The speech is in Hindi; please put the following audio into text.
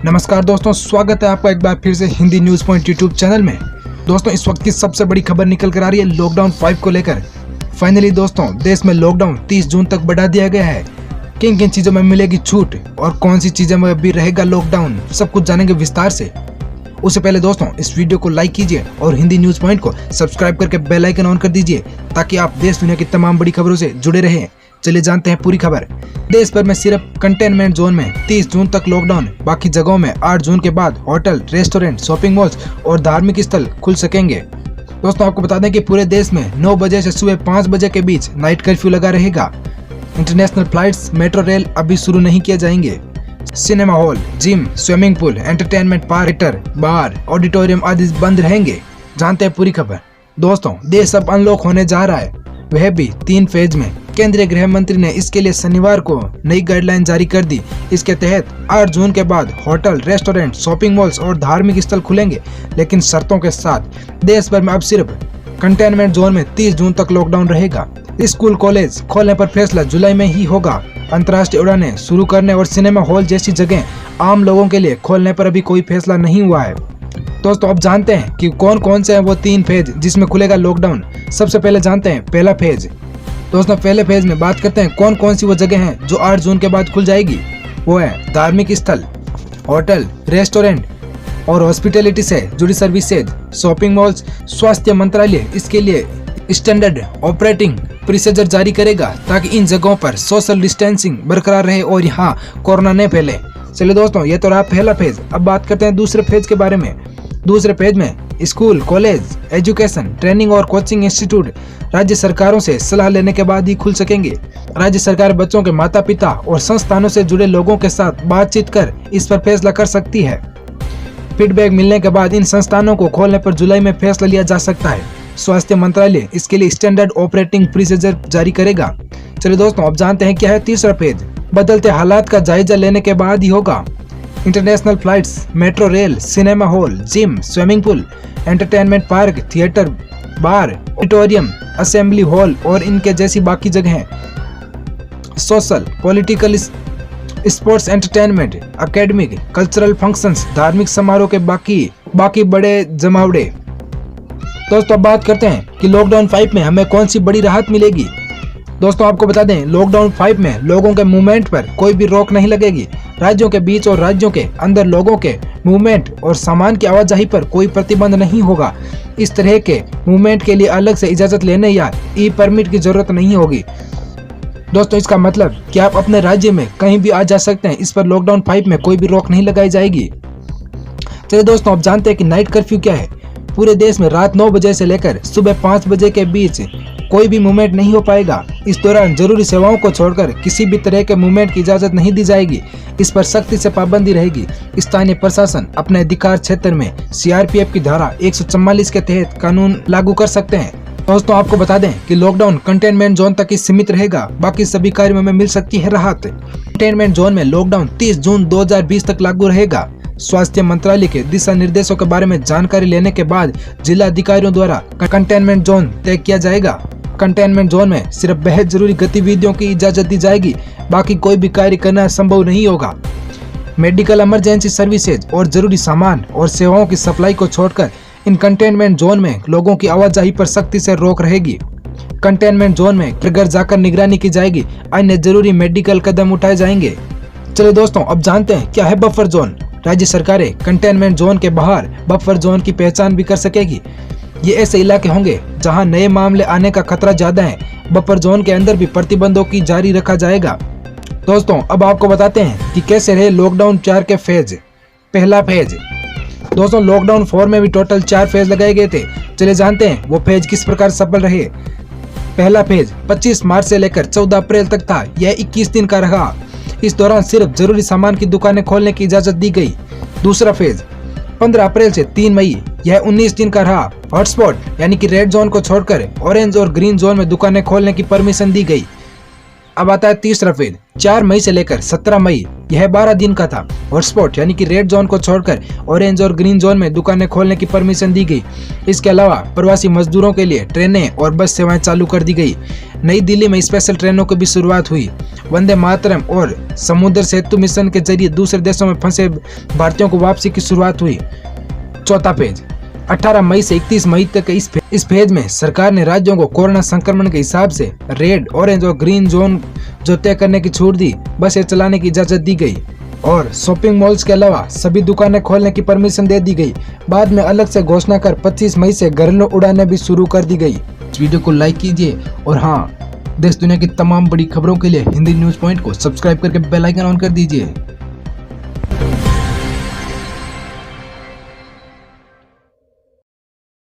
नमस्कार दोस्तों, स्वागत है आपका एक बार फिर से Hindi news point YouTube channel में। दोस्तों, इस वक्त की सबसे बड़ी खबर निकल कर आ रही है लॉकडाउन 5 को लेकर। फाइनली दोस्तों, देश में लॉकडाउन 30 जून तक बढ़ा दिया गया है। किन किन चीजों में मिलेगी छूट और कौन सी चीजों में भी रहेगा लॉकडाउन, सब कुछ जानेंगे विस्तार से। उससे पहले दोस्तों, इस वीडियो को लाइक कीजिए और हिंदी न्यूज पॉइंट को सब्सक्राइब करके बेल आइकन ऑन कर दीजिए ताकि आप देश दुनिया की तमाम बड़ी खबरों से जुड़े रहें। चलिए जानते हैं पूरी खबर। देश भर में सिर्फ कंटेनमेंट जोन में 30 जून तक लॉकडाउन, बाकी जगहों में 8 जून के बाद होटल, रेस्टोरेंट, शॉपिंग मॉल्स और धार्मिक स्थल खुल सकेंगे। दोस्तों, आपको बता दें कि पूरे देश में 9 बजे से सुबह 5 बजे के बीच नाइट कर्फ्यू लगा रहेगा। इंटरनेशनल फ्लाइट्स, मेट्रो, रेल अभी शुरू नहीं किए जाएंगे। Cinema hall, gym, swimming pool, entertainment park, bar, auditorium आदि बंद रहेंगे। जानते हैं पूरी खबर। दोस्तों, देश अब अनलॉक होने जा रहा है, वह भी 3 फेज में। केंद्रीय गृह मंत्री ने इसके लिए शनिवार को नई गाइडलाइन जारी कर दी। इसके तहत 8 जून के बाद होटल, रेस्टोरेंट, शॉपिंग मॉल्स और धार्मिक स्थल खुलेंगे, लेकिन शर्तों के साथ। देश भर में अब सिर्फ कंटेनमेंट जोन में 30 जून तक लॉकडाउन रहेगा। स्कूल, कॉलेज खोलने पर फैसला जुलाई में ही होगा। अंतर्राष्ट्रीय उड़ानें शुरू करने और सिनेमा हॉल जैसी जगह आम लोगों के लिए खोलने पर अभी कोई फैसला नहीं हुआ है। दोस्तों, अब जानते हैं कि कौन कौन से हैं वो 3 फेज जिसमें खुलेगा लॉकडाउन। सबसे पहले जानते हैं पहला फेज। दोस्तों, पहले फेज में बात करते हैं कौन कौन सी वो जगह हैं जो 8 जून के बाद खुल जाएगी। वो है धार्मिक स्थल, होटल, रेस्टोरेंट और हॉस्पिटैलिटी से जुड़ी सर्विसेज, शॉपिंग मॉल्स। स्वास्थ्य मंत्रालय इसके लिए स्टैंडर्ड ऑपरेटिंग प्रोसीजर जारी करेगा ताकि इन जगहों पर सोशल डिस्टेंसिंग बरकरार रहे और यहाँ कोरोना न फैले। चलिए दोस्तों, ये तो रहा पहला फेज। अब बात करते हैं दूसरे फेज के बारे में। दूसरे फेज में स्कूल, कॉलेज, एजुकेशन, ट्रेनिंग और कोचिंग इंस्टीट्यूट राज्य सरकारों से सलाह लेने के बाद ही खुल सकेंगे। राज्य सरकार बच्चों के माता पिता और संस्थानों से जुड़े लोगों के साथ बातचीत कर इस पर फैसला कर सकती है। फीडबैक मिलने के बाद इन संस्थानों को खोलने पर जुलाई में फैसला लिया जा सकता है। स्वास्थ्य मंत्रालय इसके लिए स्टैंडर्ड ऑपरेटिंग प्रोसीजर जारी करेगा। चलिए दोस्तों, अब जानते हैं क्या है तीसरा फेज। बदलते हालात का जायजा लेने के बाद ही होगा। International flights, metro, rail, cinema hall, gym, swimming pool, entertainment park, theatre, bar, auditorium, assembly hall और इनके जैसी बाकी जगहें, social, political, sports, entertainment, academic, cultural functions, धार्मिक समारोह के बाकी बड़े जमावड़े। दोस्तों, अब बात करते हैं कि लॉकडाउन 5 में हमें कौन सी बड़ी राहत मिलेगी। दोस्तों, आपको बता दें, लॉकडाउन 5 में लोगों के मूवमेंट पर कोई भी रोक नहीं लगेगी। राज्यों के बीच और राज्यों के अंदर लोगों के मूवमेंट और सामान की आवाजाही पर कोई प्रतिबंध नहीं होगा। इस तरह के मूवमेंट के लिए अलग से इजाजत लेने या ई परमिट की जरूरत नहीं होगी। दोस्तों, इसका मतलब कि आप अपने राज्य में कहीं भी आ जा सकते हैं। इस पर लॉकडाउन 5 में कोई भी रोक नहीं लगाई जाएगी। चलिए दोस्तों, अब जानते हैं कि नाइट कर्फ्यू क्या है। पूरे देश में रात 9 बजे से लेकर सुबह 5 बजे के बीच कोई भी मूवमेंट नहीं हो पाएगा। इस दौरान जरूरी सेवाओं को छोड़कर किसी भी तरह के मूवमेंट की इजाजत नहीं दी जाएगी। इस पर सख्ती से पाबंदी रहेगी। स्थानीय प्रशासन अपने अधिकार क्षेत्र में CRPF की धारा 144 के तहत कानून लागू कर सकते हैं। दोस्तों, आपको बता दें कि लॉकडाउन कंटेनमेंट जोन तक ही सीमित रहेगा, बाकी सभी कार्यों में मिल सकती है राहत। कंटेनमेंट जोन में लॉकडाउन 30 जून 2020 तक लागू रहेगा। स्वास्थ्य मंत्रालय के दिशा निर्देशों के बारे में जानकारी लेने के बाद जिला अधिकारियों द्वारा कंटेनमेंट जोन तय किया जाएगा। कंटेनमेंट जोन में सिर्फ बेहद जरूरी गतिविधियों की इजाजत दी जाएगी, बाकी कोई भी कार्य करना संभव नहीं होगा। मेडिकल इमरजेंसी सर्विसेज और जरूरी सामान और सेवाओं की सप्लाई को छोड़कर इन कंटेनमेंट जोन में लोगों की आवाजाही पर सख्ती से रोक रहेगी। कंटेनमेंट जोन में घर जाकर निगरानी की जाएगी। अन्य जरूरी मेडिकल कदम उठाए जाएंगे। चलिए दोस्तों, अब जानते हैं क्या है बफर जोन। राज्य सरकारें कंटेनमेंट जोन के बाहर बफर जोन की पहचान भी कर सकेगी। ये ऐसे इलाके होंगे जहां नए मामले आने का खतरा ज्यादा है। बफर जोन के अंदर भी प्रतिबंधों की जारी रखा जाएगा। दोस्तों, अब आपको बताते हैं कि कैसे रहे लॉकडाउन 4 के फेज। पहला फेज। दोस्तों, लॉकडाउन 4 में भी टोटल 4 फेज लगाए गए थे। चलिए जानते हैं वो फेज किस प्रकार सफल रहे। पहला फेज 25 मार्च से लेकर 14 अप्रैल तक था। यह 21 दिन का रहा। इस दौरान सिर्फ जरूरी सामान की दुकानें खोलने की इजाजत दी गई। दूसरा फेज 15 अप्रैल से 3 मई, यह 19 दिन का रहा। हॉटस्पॉट यानी कि रेड जोन को छोड़कर ऑरेंज और ग्रीन जोन में दुकानें खोलने की परमिशन दी गई। अब आता है तीसरा फेज 4 मई से लेकर 17 मई, यह 12 दिन का था। हॉटस्पॉट यानी कि रेड जोन को छोड़कर ऑरेंज और ग्रीन जोन में दुकानें खोलने की परमिशन दी गई। इसके अलावा प्रवासी मजदूरों के लिए ट्रेनें और बस सेवाएं चालू कर दी गई। नई दिल्ली में स्पेशल ट्रेनों की भी शुरुआत हुई। वंदे मातरम और समुद्र सेतु मिशन के जरिए दूसरे देशों में फंसे भारतीयों को वापसी की शुरुआत हुई। चौथा फेज 18 मई से 31 मई तक इस फेज में सरकार ने राज्यों को कोरोना संक्रमण के हिसाब से रेड, ऑरेंज और ग्रीन जोन जो तय करने की छूट दी, बसें चलाने की इजाजत दी गई और शॉपिंग मॉल्स के अलावा सभी दुकानें खोलने की परमिशन दे दी गई। बाद में अलग से घोषणा कर 25 मई से घरेलू उड़ानें भी शुरू कर दी गई। इस वीडियो को लाइक कीजिए और हाँ, देश दुनिया की तमाम बड़ी खबरों के लिए हिंदी न्यूज पॉइंट को सब्सक्राइब करके बेल आइकन ऑन कर दीजिए।